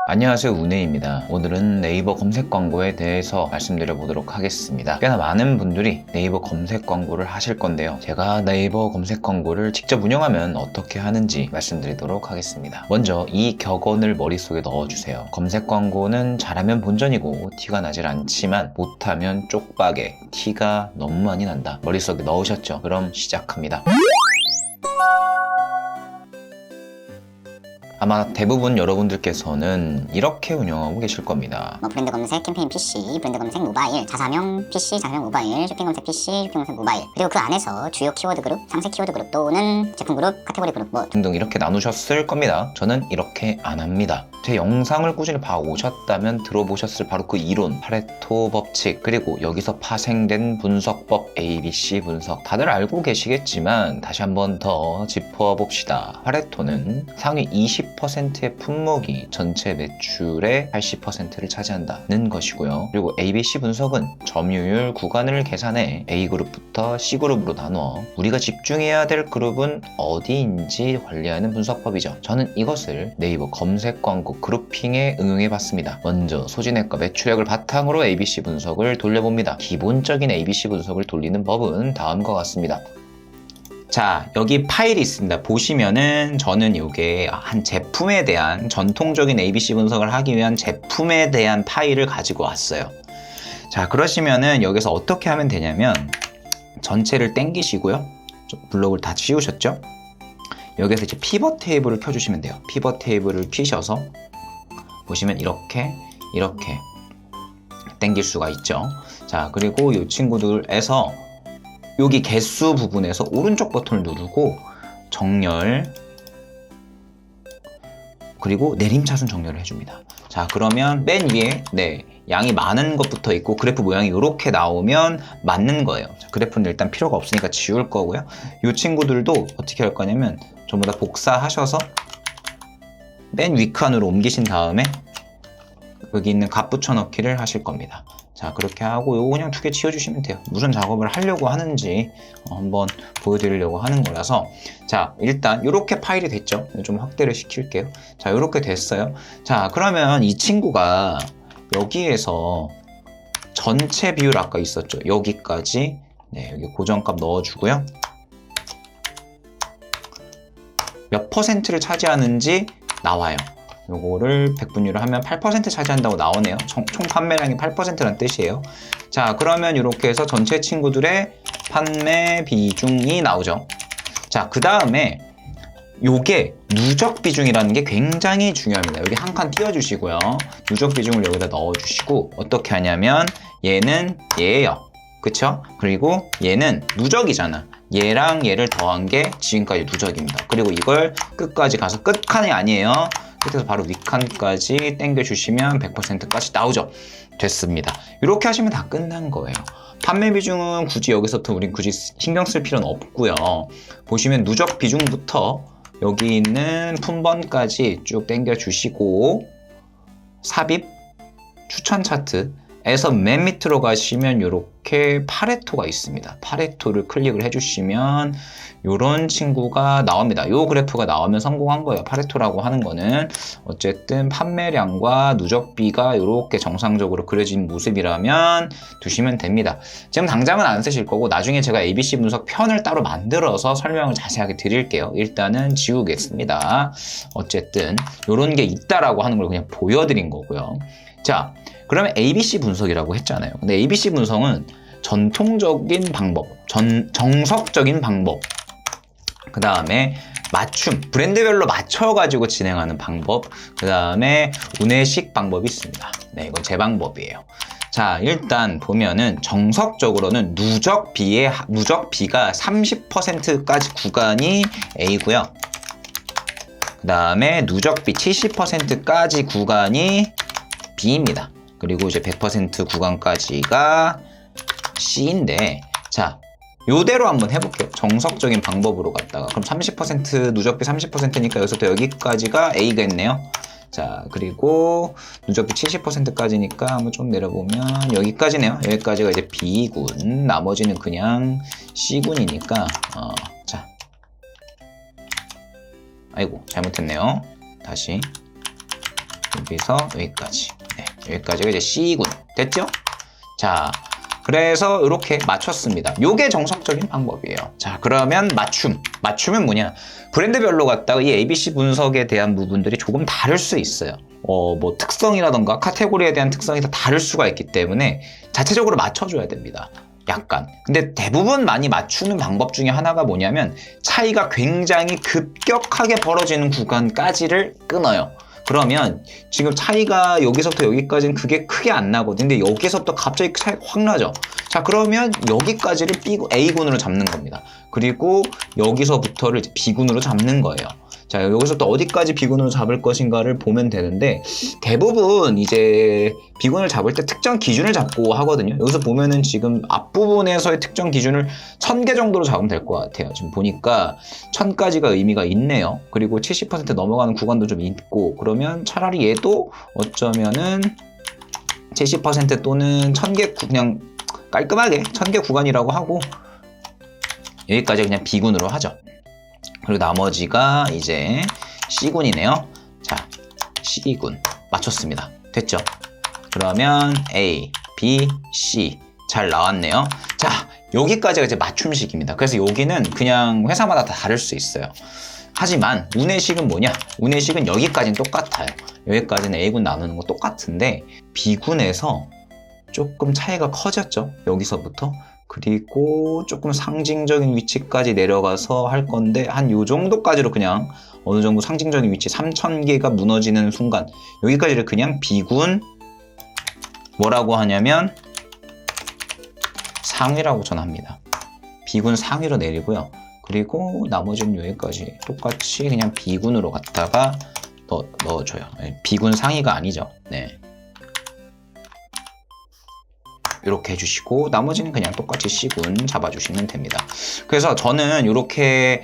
안녕하세요, 운해입니다. 오늘은 네이버 검색 광고에 대해서 말씀드려 보도록 하겠습니다. 꽤나 많은 분들이 네이버 검색 광고를 하실 건데요. 제가 네이버 검색 광고를 직접 운영하면 어떻게 하는지 말씀드리도록 하겠습니다. 먼저 이 격언을 머릿속에 넣어주세요. 검색 광고는 잘하면 본전이고 티가 나질 않지만 못하면 쪽박에 티가 너무 많이 난다. 머릿속에 넣으셨죠? 그럼 시작합니다. 아마 대부분 여러분들께서는 이렇게 운영하고 계실 겁니다. 브랜드 검색 캠페인 PC, 브랜드 검색 모바일, 자사명 PC, 자사명 모바일, 쇼핑 검색 PC, 쇼핑 검색 모바일, 그리고 그 안에서 주요 키워드 그룹, 상세 키워드 그룹 또는 제품 그룹, 카테고리 그룹 등등 이렇게 나누셨을 겁니다. 저는 이렇게 안 합니다. 제 영상을 꾸준히 봐오셨다면 들어보셨을 바로 그 이론, 파레토 법칙, 그리고 여기서 파생된 분석법, ABC 분석 다들 알고 계시겠지만 다시 한번 더 짚어봅시다. 파레토는 상위 20%의 품목이 전체 매출의 80%를 차지한다는 것이고요. 그리고 ABC 분석은 점유율 구간을 계산해 A그룹부터 C그룹으로 나누어 우리가 집중해야 될 그룹은 어디인지 관리하는 분석법이죠. 저는 이것을 네이버 검색 광고 그룹핑에 응용해봤습니다. 먼저 소진액과 매출액을 바탕으로 ABC 분석을 돌려봅니다. 기본적인 ABC 분석을 돌리는 법은 다음과 같습니다. 자, 여기 파일이 있습니다. 보시면은 저는 이게 한 제품에 대한 전통적인 ABC 분석을 하기 위한 제품에 대한 파일을 가지고 왔어요. 자, 그러시면은 여기서 어떻게 하면 되냐면 전체를 땡기시고요. 블록을 다 지우셨죠? 여기서 이제 피벗 테이블을 켜주시면 돼요. 피벗 테이블을 키셔서 보시면 이렇게 땡길 수가 있죠. 자, 그리고 이 친구들에서 여기 개수 부분에서 오른쪽 버튼을 누르고 정렬 그리고 내림차순 정렬을 해줍니다. 자, 그러면 맨 위에 양이 많은 것부터 있고 그래프 모양이 이렇게 나오면 맞는 거예요. 자, 그래프는 일단 필요가 없으니까 지울 거고요. 이 친구들도 어떻게 할 거냐면 전부 다 복사하셔서 맨 윗칸으로 옮기신 다음에 여기 있는 값 붙여넣기를 하실 겁니다. 자, 그렇게 하고 요거 그냥 2개 지워주시면 돼요. 무슨 작업을 하려고 하는지 한번 보여드리려고 하는 거라서. 자, 일단 이렇게 파일이 됐죠. 좀 확대를 시킬게요. 자, 이렇게 됐어요. 자, 그러면 이 친구가 여기에서 전체 비율 아까 있었죠. 여기까지 여기 고정값 넣어주고요. 몇 퍼센트를 차지하는지 나와요. 요거를 100분율을 하면 8% 차지한다고 나오네요. 총 판매량이 8%라는 뜻이에요. 자, 그러면 이렇게 해서 전체 친구들의 판매 비중이 나오죠. 자, 그 다음에 요게 누적 비중이라는 게 굉장히 중요합니다. 여기 한 칸 띄워주시고요. 누적 비중을 여기다 넣어주시고 어떻게 하냐면 얘는 얘예요. 그쵸? 그리고 얘는 누적이잖아. 얘랑 얘를 더한 게 지금까지 누적입니다. 그리고 이걸 끝까지 가서 끝칸이 아니에요. 끝에서 바로 윗칸까지 당겨주시면 100%까지 나오죠. 됐습니다. 이렇게 하시면 다 끝난 거예요. 판매 비중은 굳이 여기서부터 우린 굳이 신경 쓸 필요는 없고요. 보시면 누적 비중부터 여기 있는 품번까지 쭉 당겨주시고 삽입, 추천 차트에서 맨 밑으로 가시면 이렇게 파레토가 있습니다. 파레토를 클릭을 해주시면 이런 친구가 나옵니다. 이 그래프가 나오면 성공한 거예요. 파레토라고 하는 거는 어쨌든 판매량과 누적비가 이렇게 정상적으로 그려진 모습이라면 두시면 됩니다. 지금 당장은 안 쓰실 거고 나중에 제가 ABC 분석 편을 따로 만들어서 설명을 자세하게 드릴게요. 일단은 지우겠습니다. 어쨌든 이런 게 있다라고 하는 걸 그냥 보여드린 거고요. 자, 그러면 ABC 분석이라고 했잖아요. 근데 ABC 분석은 전통적인 방법, 정석적인 방법, 그 다음에 맞춤, 브랜드별로 맞춰가지고 진행하는 방법, 그 다음에 운해식 방법이 있습니다. 이건 제 방법이에요. 자, 일단 보면은 정석적으로는 누적비가 30%까지 구간이 A고요. 그 다음에 누적비 70%까지 구간이 B입니다. 그리고 이제 100% 구간까지가 C인데, 자, 요대로 한번 해볼게요. 정석적인 방법으로 갔다가. 그럼 30% 누적비 30%니까 여기서부터 여기까지가 A겠네요. 자, 그리고 누적비 70%까지니까 한번 좀 내려보면 여기까지네요. 여기까지가 이제 B군. 나머지는 그냥 C군이니까 자, 아이고 잘못했네요. 다시 여기서 여기까지. 네, 여기까지가 이제 C군. 됐죠? 자, 그래서 이렇게 맞췄습니다. 요게 정석적인 방법이에요. 자, 그러면 맞춤은 뭐냐? 브랜드별로 갖다가 이 ABC 분석에 대한 부분들이 조금 다를 수 있어요. 뭐 특성이라던가 카테고리에 대한 특성이 다 다를 수가 있기 때문에 자체적으로 맞춰줘야 됩니다. 약간. 근데 대부분 많이 맞추는 방법 중에 하나가 뭐냐면 차이가 굉장히 급격하게 벌어지는 구간까지를 끊어요. 그러면 지금 차이가 여기서부터 여기까지는 그게 크게 안 나거든요. 근데 여기서부터 갑자기 차이가 확 나죠. 자, 그러면 여기까지를 A군으로 잡는 겁니다. 그리고 여기서부터를 B군으로 잡는 거예요. 자, 여기서부터 어디까지 B군으로 잡을 것인가를 보면 되는데 대부분 이제 B군을 잡을 때 특정 기준을 잡고 하거든요. 여기서 보면은 지금 앞부분에서의 특정 기준을 1000개 정도로 잡으면 될 것 같아요. 지금 보니까 1000까지가 의미가 있네요. 그리고 70% 넘어가는 구간도 좀 있고 그러면 차라리 얘도 어쩌면은 70% 또는 1000개 그냥 깔끔하게 1000개 구간이라고 하고 여기까지 그냥 B군으로 하죠. 그리고 나머지가 이제 C군이네요. 자, C군 맞췄습니다. 됐죠? 그러면 A, B, C 잘 나왔네요. 자, 여기까지가 이제 맞춤식입니다. 그래서 여기는 그냥 회사마다 다 다를 수 있어요. 하지만 운의식은 뭐냐? 운의식은 여기까지는 똑같아요. 여기까지는 A군 나누는 거 똑같은데 B군에서 조금 차이가 커졌죠? 여기서부터. 그리고 조금 상징적인 위치까지 내려가서 할 건데 한 요 정도까지로 그냥 어느 정도 상징적인 위치 3000개가 무너지는 순간 여기까지를 그냥 B군 뭐라고 하냐면 상위라고 전합니다. B군 상위로 내리고요. 그리고 나머지는 여기까지 똑같이 그냥 B군으로 갖다가 넣어줘요. B군 상위가 아니죠. 네. 이렇게 해주시고 나머지는 그냥 똑같이 C군 잡아주시면 됩니다. 그래서 저는 이렇게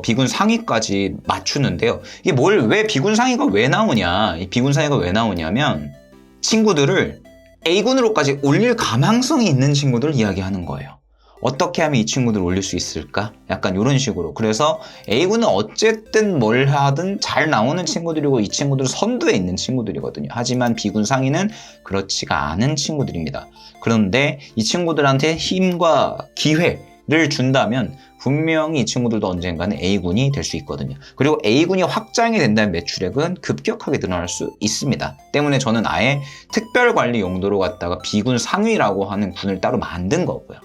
B군 상위까지 맞추는데요. 이게 왜 B군 상위가 왜 나오냐? 이 B군 상위가 왜 나오냐면 친구들을 A군으로까지 올릴 가망성이 있는 친구들을 이야기하는 거예요. 어떻게 하면 이 친구들을 올릴 수 있을까? 약간 이런 식으로. 그래서 A군은 어쨌든 뭘 하든 잘 나오는 친구들이고 이 친구들은 선두에 있는 친구들이거든요. 하지만 B군 상위는 그렇지가 않은 친구들입니다. 그런데 이 친구들한테 힘과 기회를 준다면 분명히 이 친구들도 언젠가는 A군이 될 수 있거든요. 그리고 A군이 확장이 된다면 매출액은 급격하게 늘어날 수 있습니다. 때문에 저는 아예 특별관리 용도로 갖다가 B군 상위라고 하는 군을 따로 만든 거고요.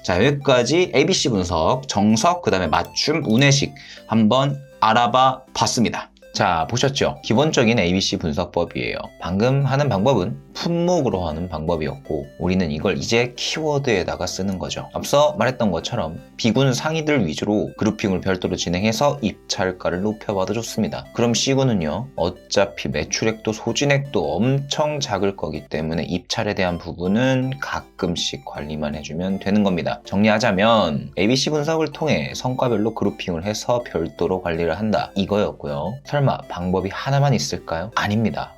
자, 여기까지 ABC 분석, 정석, 그 다음에 맞춤, 운의식 한번 알아봐 봤습니다. 자, 보셨죠? 기본적인 ABC 분석법이에요. 방금 하는 방법은 품목으로 하는 방법이었고 우리는 이걸 이제 키워드에다가 쓰는 거죠. 앞서 말했던 것처럼 B군 상위들 위주로 그룹핑을 별도로 진행해서 입찰가를 높여봐도 좋습니다. 그럼 C군은요, 어차피 매출액도 소진액도 엄청 작을 거기 때문에 입찰에 대한 부분은 가끔씩 관리만 해주면 되는 겁니다. 정리하자면 ABC 분석을 통해 성과별로 그룹핑을 해서 별도로 관리를 한다, 이거였고요. 설마 방법이 하나만 있을까요? 아닙니다.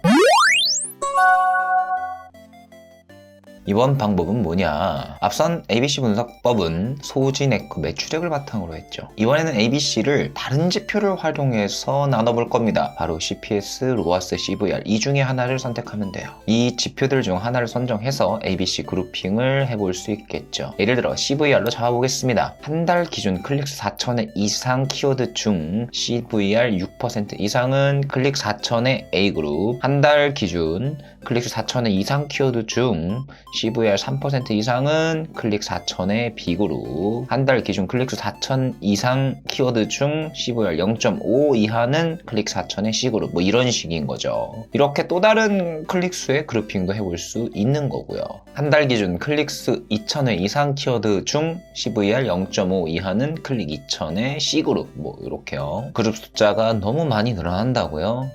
이번 방법은 뭐냐? 앞선 ABC 분석법은 소진액과 매출액을 바탕으로 했죠. 이번에는 ABC를 다른 지표를 활용해서 나눠볼 겁니다. 바로 CPS, 로아스, CVR 이 중에 하나를 선택하면 돼요. 이 지표들 중 하나를 선정해서 ABC 그룹핑을 해볼 수 있겠죠. 예를 들어 CVR로 잡아보겠습니다. 한 달 기준 클릭수 4,000회 이상 키워드 중 CVR 6% 이상은 클릭 4,000의 A그룹, 한 달 기준 클릭수 4,000회 이상 키워드 중 CVR 3% 이상은 클릭 4,000의 B그룹, 한 달 기준 클릭수 4,000 이상 키워드 중 CVR 0.5 이하는 클릭 4,000의 C그룹, 뭐 이런 식인 거죠. 이렇게 또 다른 클릭수의 그룹핑도 해볼 수 있는 거고요. 한 달 기준 클릭수 2,000회 이상 키워드 중 CVR 0.5 이하는 클릭 2,000의 C그룹, 뭐 이렇게요. 그룹 숫자가 너무 많이 늘어난다고요?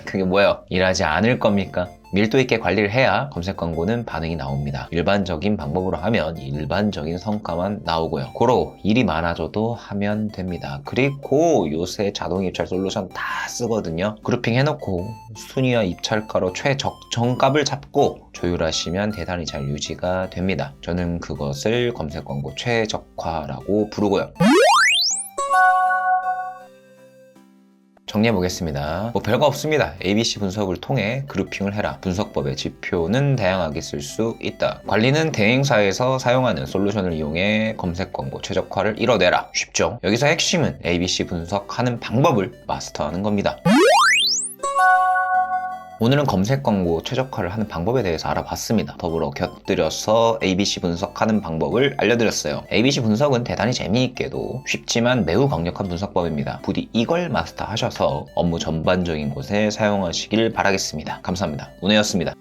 그게 뭐예요? 일하지 않을 겁니까? 밀도 있게 관리를 해야 검색 광고는 반응이 나옵니다. 일반적인 방법으로 하면 일반적인 성과만 나오고요. 고로 일이 많아져도 하면 됩니다. 그리고 요새 자동 입찰 솔루션 다 쓰거든요. 그룹핑 해놓고 순위와 입찰가로 최적정값을 잡고 조율하시면 대단히 잘 유지가 됩니다. 저는 그것을 검색 광고 최적화라고 부르고요. 정리해보겠습니다. 뭐 별거 없습니다. ABC 분석을 통해 그룹핑을 해라. 분석법의 지표는 다양하게 쓸 수 있다. 관리는 대행사에서 사용하는 솔루션을 이용해 검색 광고 최적화를 이뤄내라. 쉽죠? 여기서 핵심은 ABC 분석하는 방법을 마스터하는 겁니다. 오늘은 검색 광고 최적화를 하는 방법에 대해서 알아봤습니다. 더불어 곁들여서 ABC 분석하는 방법을 알려드렸어요. ABC 분석은 대단히 재미있게도 쉽지만 매우 강력한 분석법입니다. 부디 이걸 마스터하셔서 업무 전반적인 곳에 사용하시길 바라겠습니다. 감사합니다. 운혜였습니다.